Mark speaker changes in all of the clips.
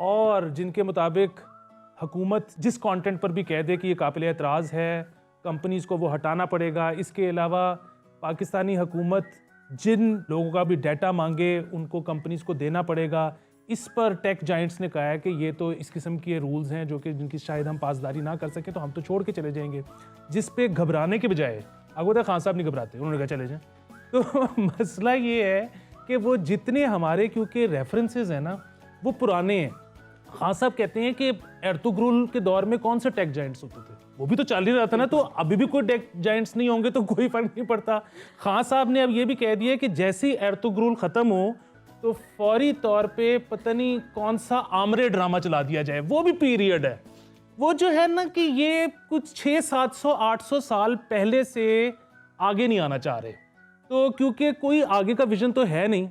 Speaker 1: और जिनके मुताबिक हुकूमत जिस कंटेंट पर भी कह दे कि ये काबिल एतराज़ है, कंपनीज़ को वो हटाना पड़ेगा। इसके अलावा पाकिस्तानी हुकूमत जिन लोगों का भी डाटा मांगे उनको कंपनीज़ को देना पड़ेगा। इस पर टेक जाइंट्स ने कहा है कि ये तो इस किस्म के रूल्स हैं जो कि जिनकी शायद हम पासदारी ना कर सकें, तो हम तो छोड़ के चले जाएंगे। जिस पे घबराने के बजाय अगोदर खान साहब नहीं घबराते, उन्होंने कहा चले जाएं। तो मसला ये है कि वो जितने हमारे क्योंकि रेफरेंसेस हैं ना वो पुराने हैं। खान साहब कहते हैं कि एर्तुगरुल के दौर में कौन से टेक जाइंट्स होते थे, वो भी तो चल ही रहा था ना, तो अभी भी कोई टेक जाइंट्स नहीं होंगे तो कोई फर्क नहीं पड़ता। खान साहब ने अब ये भी कह दिया कि जैसे ही एर्तुगरुल खत्म हो तो फौरी तौर पे पता नहीं कौन सा आमरे ड्रामा चला दिया जाए। वो भी पीरियड है, वो जो है ना कि ये कुछ 600-700-800 साल पहले से आगे नहीं आना चाह रहे, तो क्योंकि कोई आगे का विजन तो है नहीं,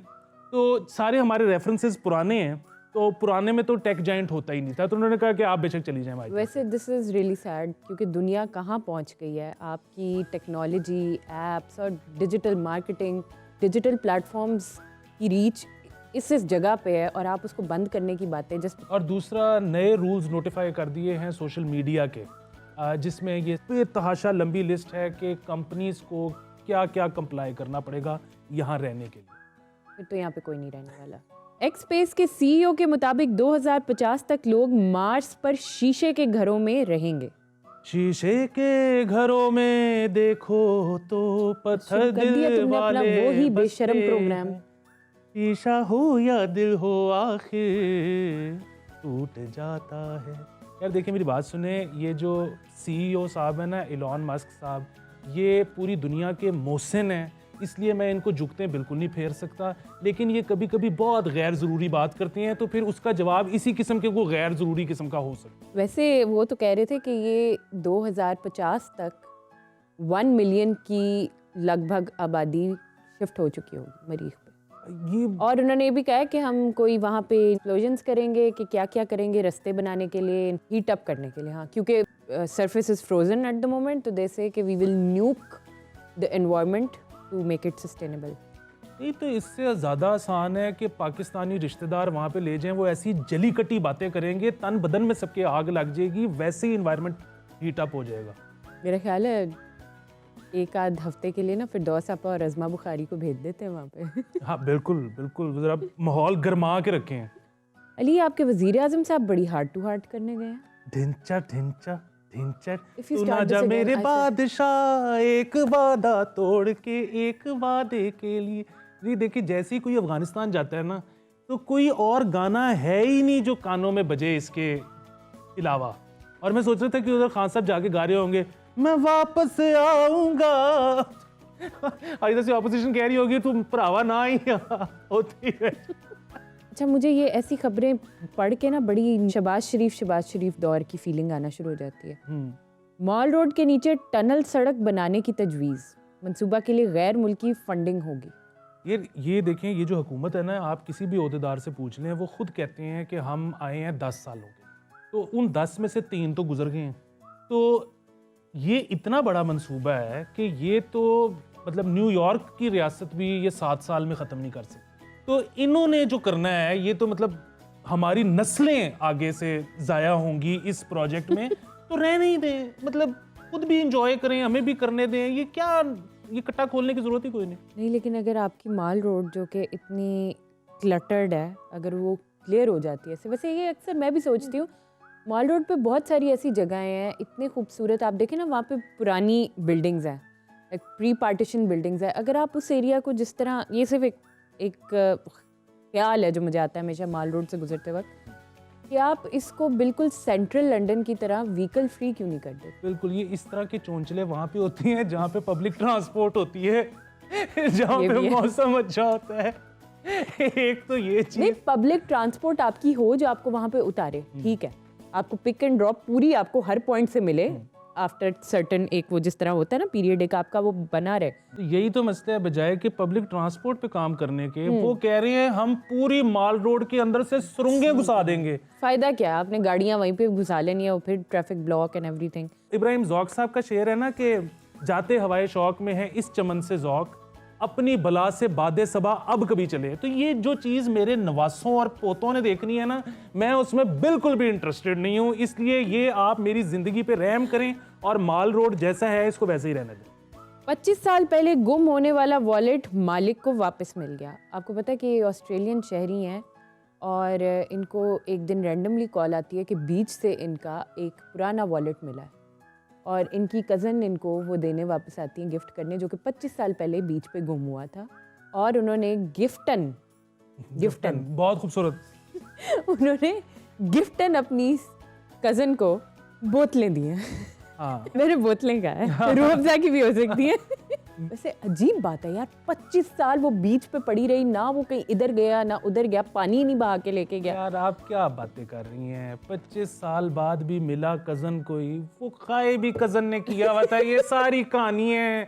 Speaker 1: तो सारे हमारे रेफरेंसेस पुराने हैं, तो पुराने में तो टेक जाइंट होता ही नहीं था, तो उन्होंने कहा कि आप बेशक चली जाएं।
Speaker 2: वैसे दिस इज़ रियली सैड क्योंकि दुनिया कहाँ पहुँच गई है। आपकी टेक्नोलॉजी, एप्स और डिजिटल मार्केटिंग, डिजिटल प्लेटफॉर्म्स की रीच इस जगह पे है और आप उसको बंद करने की बातें जस्ट।
Speaker 1: और दूसरा, नए रूल्स नोटिफाई कर दिए हैं सोशल मीडिया के, जिसमें ये बेतहाशा लंबी लिस्ट है कि कंपनीज को क्या क्या कंप्लाई करना पड़ेगा यहाँ रहने के लिए।
Speaker 2: फिर तो यहाँ पे कोई नहीं रहने वाला। एक्स स्पेस के सीईओ के मुताबिक 2050 तक लोग मार्स पर शीशे के घरों में रहेंगे।
Speaker 1: शीशे के घरों में देखो तो पत्थर दिल वाले
Speaker 2: वो ही बेशरम प्रोग्राम।
Speaker 1: शीशा हो या दिल हो आखिर टूट जाता है। यार देखिए मेरी बात सुने, ये जो सीईओ साहब है ना, इलॉन मस्क साहब, ये पूरी दुनिया के मोहसिन हैं, इसलिए मैं इनको झुकते बिल्कुल नहीं फेर सकता, लेकिन ये कभी कभी बहुत गैर ज़रूरी बात करते हैं, तो फिर उसका जवाब इसी किस्म के वो गैर ज़रूरी किस्म का हो सकता है।
Speaker 2: वैसे वो तो कह रहे थे कि ये 2050 तक 1 मिलियन की लगभग आबादी शिफ्ट हो चुकी होगी मरीख पे। और उन्होंने ये भी कहा है कि हम कोई वहाँ पे एक्सप्लोजन्स करेंगे कि क्या क्या करेंगे रास्ते बनाने के लिए, हीट अप करने के लिए। हाँ, क्योंकि surface is frozen at the moment, तो दे से कि we will nuke the environment to make it sustainable.
Speaker 1: नहीं तो इससे ज़्यादा आसान है कि पाकिस्तानी रिश्तेदार वहाँ पे ले जाएं, वो ऐसी जली कटी बातें करेंगे, तन बदन में सबके आग लग जाएगी, वैसे ही इन्वायरमेंट हीट अप हो जाएगा।
Speaker 2: मेरा ख्याल है एक आध हफ्ते के लिए ना फिर दौस आपा और रज़मा बुखारी को भेज देते हैं वहाँ पे।
Speaker 1: हाँ बिल्कुल बिल्कुल, ज़रा माहौल गर्मा के रखें हैं।
Speaker 2: अली, आपके वज़ीर आज़म साहब बड़ी हार्ट टू हार्ट करने गए हैं।
Speaker 1: ढिंचा ढिंचा ढिंचा तू ना जा मेरे बादशाह, एक वादा तोड़ के एक वादे के लिए। जी देखिए, जैसे ही कोई अफगानिस्तान जाता है ना, तो कोई और गाना है ही नहीं जो कानों में बजे इसके अलावा। और मैं सोच रहा था कि उधर खान साहब जाके गा रहे होंगे, मैं वापस आऊंगा। इधर से ऑपोजिशन कह रही होगी तुम भरावा ना ही होती है।
Speaker 2: अच्छा, मुझे ये ऐसी खबरें पढ़ के ना बड़ी शहबाज शरीफ दौर की फीलिंग आना शुरू हो जाती है। मॉल रोड के नीचे टनल सड़क बनाने की तजवीज़, मंसूबा के लिए गैर मुल्की फंडिंग होगी।
Speaker 1: ये देखें, ये जो हुकूमत है ना, आप किसी भी ओहदेदार से पूछ लें, वो खुद कहते हैं कि हम आए हैं 10 साल हो गए, तो उन 10 में से 3 तो गुजर गए हैं। तो ये इतना बड़ा मंसूबा है कि ये तो मतलब न्यूयॉर्क की रियासत भी ये 7 साल में ख़त्म नहीं कर सकती। तो इन्होंने जो करना है, ये तो मतलब हमारी नस्लें आगे से ज़ाया होंगी इस प्रोजेक्ट में। तो रहने ही दें, मतलब खुद भी इंजॉय करें, हमें भी करने दें। ये क्या, ये कट्टा खोलने की ज़रूरत ही कोई नहीं।
Speaker 2: लेकिन अगर आपकी माल रोड जो कि इतनी क्लटर्ड है, अगर वो क्लियर हो जाती है, वैसे ये अक्सर मैं भी सोचती हूँ, माल रोड पे बहुत सारी ऐसी जगहें हैं इतनी खूबसूरत, आप देखें ना, वहाँ पे पुरानी बिल्डिंग्स हैं, एक प्री पार्टीशन बिल्डिंग्स है। अगर आप उस एरिया को जिस तरह, ये सिर्फ एक ख्याल है जो मुझे आता है हमेशा माल रोड से गुजरते वक्त, कि आप इसको बिल्कुल सेंट्रल लंदन की तरह व्हीकल फ्री क्यों नहीं कर देते।
Speaker 1: बिल्कुल, ये इस तरह की चोंचले वहाँ पे होती हैं जहाँ पे पब्लिक ट्रांसपोर्ट होती है, जहाँ पे मौसम अच्छा होता है। एक तो ये चीज,
Speaker 2: नहीं, पब्लिक ट्रांसपोर्ट आपकी हो जो आपको वहाँ पे उतारे, ठीक है, आपको पिक एंड ड्रॉप पूरी आपको हर पॉइंट से मिले आफ्टर सर्टन, एक वो जिस तरह होता है ना पीरियड, एक आपका वो बना रहे।
Speaker 1: यही तो मसला है, बजाय कि पब्लिक ट्रांसपोर्ट पे काम करने के, वो कह रहे हैं हम पूरी माल रोड के अंदर से सुरंगें घुसा देंगे।
Speaker 2: फायदा क्या, आपने गाड़ियां वहीं पे घुसा लेनी है और फिर traffic block and everything.
Speaker 1: Ibrahim Zauq साहब का शेर है ना कि जाते हवाए शौक में है इस चमन से ज़ौक, अपनी बला से बादे सबा अब कभी चले। तो ये जो चीज़ मेरे नवासों और पोतों ने देखनी है ना, मैं उसमें बिल्कुल भी इंटरेस्टेड नहीं हूँ। इसलिए ये आप मेरी ज़िंदगी पे रहम करें और माल रोड जैसा है इसको वैसे ही रहने दें।
Speaker 2: 25 साल पहले गुम होने वाला वॉलेट मालिक को वापस मिल गया। आपको पता है कि ये ऑस्ट्रेलियन शहरी हैं और इनको एक दिन रैंडमली कॉल आती है कि बीच से इनका एक पुराना वॉलेट मिला है और इनकी कज़न इनको वो देने वापस आती हैं, गिफ्ट करने, जो कि 25 साल पहले बीच पे गुम हुआ था। और उन्होंने गिफ्टन
Speaker 1: बहुत खूबसूरत
Speaker 2: उन्होंने गिफ्टन अपनी कज़न को बोतलें दी हैं।
Speaker 1: हाँ
Speaker 2: मैंने बोतलें कहा है, रूह अफ़ज़ा की भी हो सकती है। वैसे अजीब बात है यार, 25 साल वो बीच पे पड़ी रही, ना वो कहीं इधर गया ना उधर गया, पानी नहीं बहा के लेके गया।
Speaker 1: यार आप क्या बातें कर रही हैं, 25 साल बाद भी मिला कज़न कोई, वो खाए भी कज़न ने किया हुआ था। ये सारी कहानी है।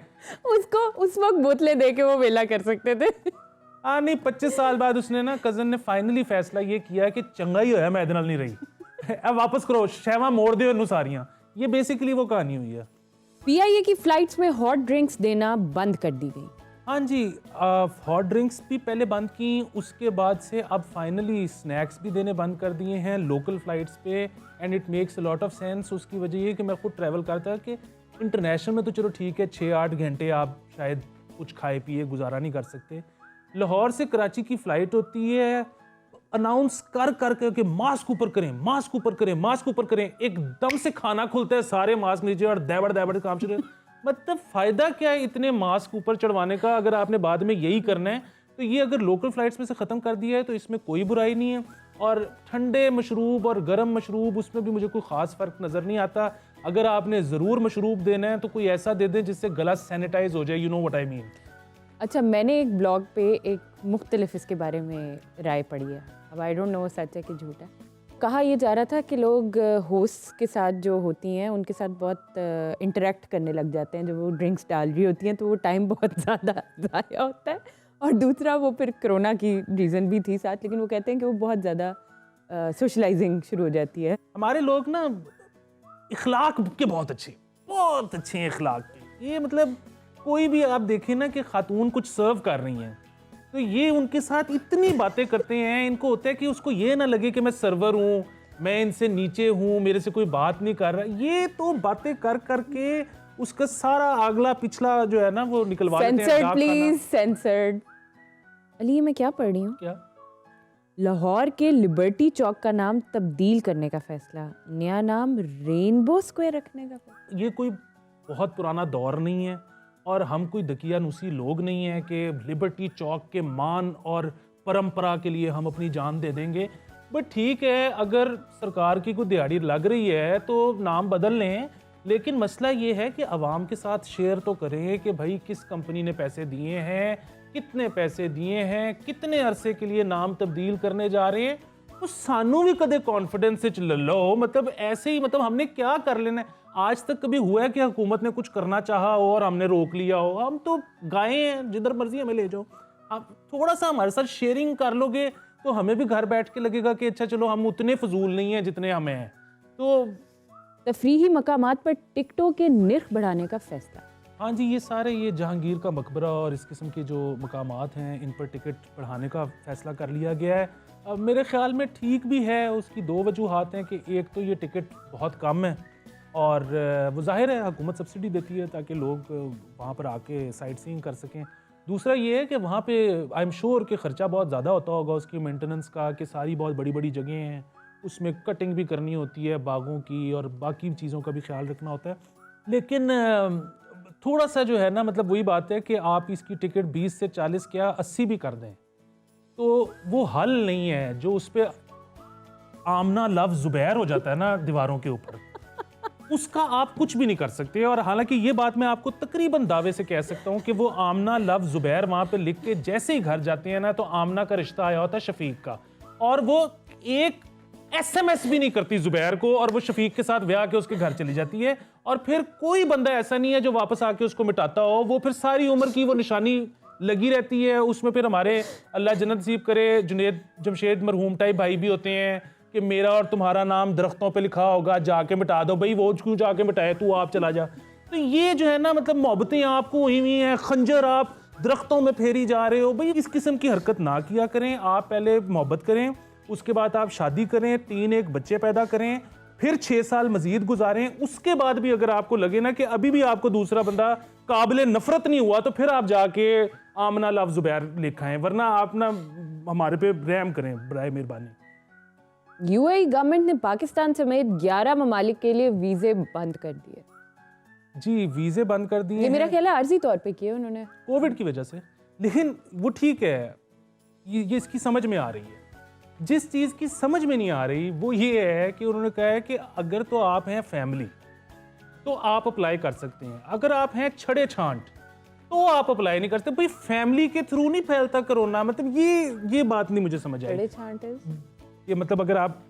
Speaker 2: उसको उस वक्त बोतलें दे के वो वेला कर सकते थे।
Speaker 1: हाँ नहीं, 25 साल बाद उसने ना कज़न ने फाइनली फैसला ये किया कि चंगा ही होया मैं इहदे नाल नहीं रही, अब वापस करो शहवा मोड़ दो इन्हू सारियां। ये बेसिकली वो कहानी हुई है।
Speaker 2: पीआईए की फ्लाइट्स में हॉट ड्रिंक्स देना बंद कर दी गई।
Speaker 1: हाँ जी, हॉट ड्रिंक्स भी पहले बंद की, उसके बाद से अब फाइनली स्नैक्स भी देने बंद कर दिए हैं लोकल फ़्लाइट्स पे। And it makes a lot of sense. उसकी वजह ये कि मैं खुद ट्रैवल करता है कि इंटरनेशनल में तो चलो ठीक है 6-8 घंटे आप शायद कुछ खाए पिए गुजारा नहीं कर सकते। लाहौर से कराची की फ़्लाइट होती है, अनाउंस कर के मास्क ऊपर करें, मास्क ऊपर करें, मास्क ऊपर करें, एकदम से खाना खुलता है, सारे मास्क नीचे और दैबड़ काम शुरू। मतलब फ़ायदा क्या है इतने मास्क ऊपर चढ़वाने का, अगर आपने बाद में यही करना है। तो ये अगर लोकल फ़्लाइट्स में से ख़त्म कर दिया है तो इसमें कोई बुराई नहीं है। और ठंडे मशरूब और गर्म मशरूब, उसमें भी मुझे कोई ख़ास फ़र्क नज़र नहीं आता। अगर आपने ज़रूर मशरूब देना है तो कोई ऐसा दे दें जिससे गला सैनिटाइज हो जाए, you know what I mean.
Speaker 2: अच्छा, मैंने एक ब्लॉग पे एक मुख्तलिफ इसके बारे में राय पढ़ी है, अब आई डोंट नो सच है कि झूठ है। कहा यह जा रहा था कि लोग होस्ट के साथ जो होती हैं उनके साथ बहुत इंटरेक्ट करने लग जाते हैं जब वो ड्रिंक्स डाल रही होती हैं, तो वो टाइम बहुत ज़्यादा ज़ाया होता है। और दूसरा वो फिर कोरोना की रीज़न भी थी साथ, लेकिन वो कहते हैं कि वो बहुत ज़्यादा सोशलाइजिंग शुरू हो जाती है।
Speaker 1: हमारे लोग ना इखलाक के बहुत अच्छे हैं इखलाक के। ये मतलब कोई भी आप देखें ना कि खातून कुछ सर्व कर रही हैं तो ये उनके साथ इतनी बातें करते हैं, इनको होता है कि उसको ये ना लगे कि मैं सर्वर हूँ, मैं इनसे नीचे हूँ, मेरे से कोई बात नहीं कर रहा। ये तो बातें कर के उसका सारा अगला पिछला जो है ना वो निकलवा लेते हैं।
Speaker 2: Censored please, censored. अली, मैं क्या पढ़ रही हूँ?
Speaker 1: क्या?
Speaker 2: लाहौर के लिबर्टी चौक का नाम तब्दील करने का फैसला, नया नाम रेनबो स्क्वायर रखने का फैसला।
Speaker 1: ये कोई बहुत पुराना दौर नहीं है और हम कोई दकियानूसी लोग नहीं हैं कि लिबर्टी चौक के मान और परंपरा के लिए हम अपनी जान दे देंगे। बट ठीक है, अगर सरकार की कोई दिहाड़ी लग रही है तो नाम बदल लें, लेकिन मसला ये है कि आवाम के साथ शेयर तो करें कि भाई किस कंपनी ने पैसे दिए हैं, कितने पैसे दिए हैं, कितने अरसे के लिए नाम तब्दील करने जा रहे हैं। तो सानू भी कदे कॉन्फिडेंस से लो, मतलब ऐसे ही, मतलब हमने क्या कर लेना है। आज तक कभी हुआ है कि हुकूमत ने कुछ करना चाहा हो और हमने रोक लिया हो? हम तो गाय हैं, जिधर मर्जी हमें ले जाओ। आप थोड़ा सा हमारे साथ शेयरिंग कर लोगे तो हमें भी घर बैठ के लगेगा कि अच्छा चलो हम उतने फजूल नहीं हैं जितने हमें हैं। तो
Speaker 2: तफरीही मकामात पर टिकटों के निर्ख बढ़ाने का फैसला।
Speaker 1: हाँ जी, ये सारे ये जहांगीर का मकबरा और इस किस्म के जो मकामात हैं इन पर टिकट बढ़ाने का फैसला कर लिया गया है। अब मेरे ख्याल में ठीक भी है। उसकी दो वजूहात हैं कि एक तो ये टिकट बहुत कम है और वो जाहिर है हुकूमत सब्सिडी देती है ताकि लोग वहाँ पर आके साइट सीइंग कर सकें। दूसरा ये है कि वहाँ पे आई एम श्योर कि ख़र्चा बहुत ज़्यादा होता होगा उसकी मेंटेनेंस का, कि सारी बहुत बड़ी बड़ी जगह हैं, उसमें कटिंग भी करनी होती है बागों की और बाकी चीज़ों का भी ख्याल रखना होता है। लेकिन थोड़ा सा जो है ना, मतलब वही बात है कि आप इसकी टिकट 20 से 40 क्या 80 भी कर दें तो वो हल नहीं है। जो उस पर आमना लव जुबैर हो जाता है ना दीवारों के ऊपर, उसका आप कुछ भी नहीं कर सकते। और हालांकि ये बात मैं आपको तकरीबन दावे से कह सकता हूँ कि वो आमना लव जुबैर वहाँ पे लिख के जैसे ही घर जाते हैं ना तो आमना का रिश्ता आया होता है शफीक का, और वो एक SMS भी नहीं करती जुबैर को और वो शफीक के साथ ब्याह के उसके घर चली जाती है। और फिर कोई बंदा ऐसा नहीं है जो वापस आके उसको मिटाता हो। वो फिर सारी उम्र की वो निशानी लगी रहती है उसमें। फिर हमारे अल्लाह जन्नत नसीब करे जुनैद जमशेद मरहूम टाइप भाई भी होते हैं कि मेरा और तुम्हारा नाम दरख्तों पे लिखा होगा, जाके मिटा दो। भाई वो क्यों जाके मिटाए, तू आप चला जा। तो ये जो है ना, मतलब मोहब्बतें आपको हुई हुई हैं, खंजर आप दरख्तों में फेरी जा रहे हो। भाई इस किस्म की हरकत ना किया करें। आप पहले मोहब्बत करें, उसके बाद आप शादी करें, 3 बच्चे पैदा करें, फिर 6 साल मजीद गुजारें। उसके बाद भी अगर आपको लगे ना कि अभी भी आपको दूसरा बंदा काबिल नफरत नहीं हुआ, तो फिर आप जाके आमना लव जुबैर लिखाएं, वरना आप ना हमारे पे रहम करें बराए मेहरबानी।
Speaker 2: यूएई गवर्नमेंट ने पाकिस्तान समेत 11 ममालिक के लिए वीज़े बंद कर दिए।
Speaker 1: जी, वीज़े बंद कर दिए
Speaker 2: ये मेरा
Speaker 1: हैं
Speaker 2: ख्याल है आर्जी तौर पे किए उन्होंने,
Speaker 1: कोविड की वजह से। लेकिन वो ठीक है, ये इसकी समझ में आ रही है। जिस चीज़ की समझ में नहीं आ रही वो ये है कि उन्होंने कहा है कि अगर तो आप हैं फैमिली तो आप अप्लाई कर सकते हैं, अगर आप हैं छड़े छांट तो आप अप्लाई नहीं करते। भाई फैमिली के थ्रू नहीं फैलता कोरोना, मतलब ये बात नहीं मुझे समझ आई।
Speaker 2: बड़े छांटे।
Speaker 1: ये मतलब अगर आप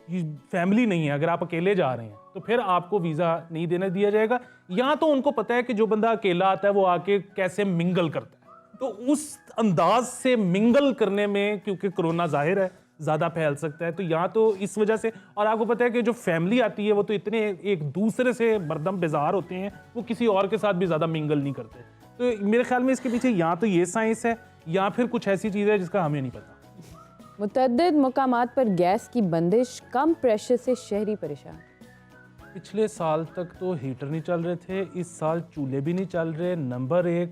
Speaker 1: फैमिली नहीं है, अगर आप अकेले जा रहे हैं तो फिर आपको वीज़ा नहीं देने दिया जाएगा। या तो उनको पता है कि जो बंदा अकेला आता है वो आके कैसे मिंगल करता है, तो उस अंदाज से मिंगल करने में, क्योंकि कोरोना जाहिर है ज़्यादा फैल सकता है, तो या तो इस वजह से। और आपको पता है कि जो फैमिली आती है वो तो इतने एक दूसरे से बरदम बेजार होते हैं, वो किसी और के साथ भी ज़्यादा मिंगल नहीं करते। तो मेरे ख्याल में इसके पीछे या तो ये साइंस है या फिर कुछ ऐसी चीज़ है जिसका हमें नहीं पता।
Speaker 2: मुतअद्दिद मकामात पर गैस की बंदिश, कम प्रेशर से शहरी परेशान।
Speaker 1: पिछले साल तक तो हीटर नहीं चल रहे थे, इस साल चूल्हे भी नहीं चल रहे। नंबर 1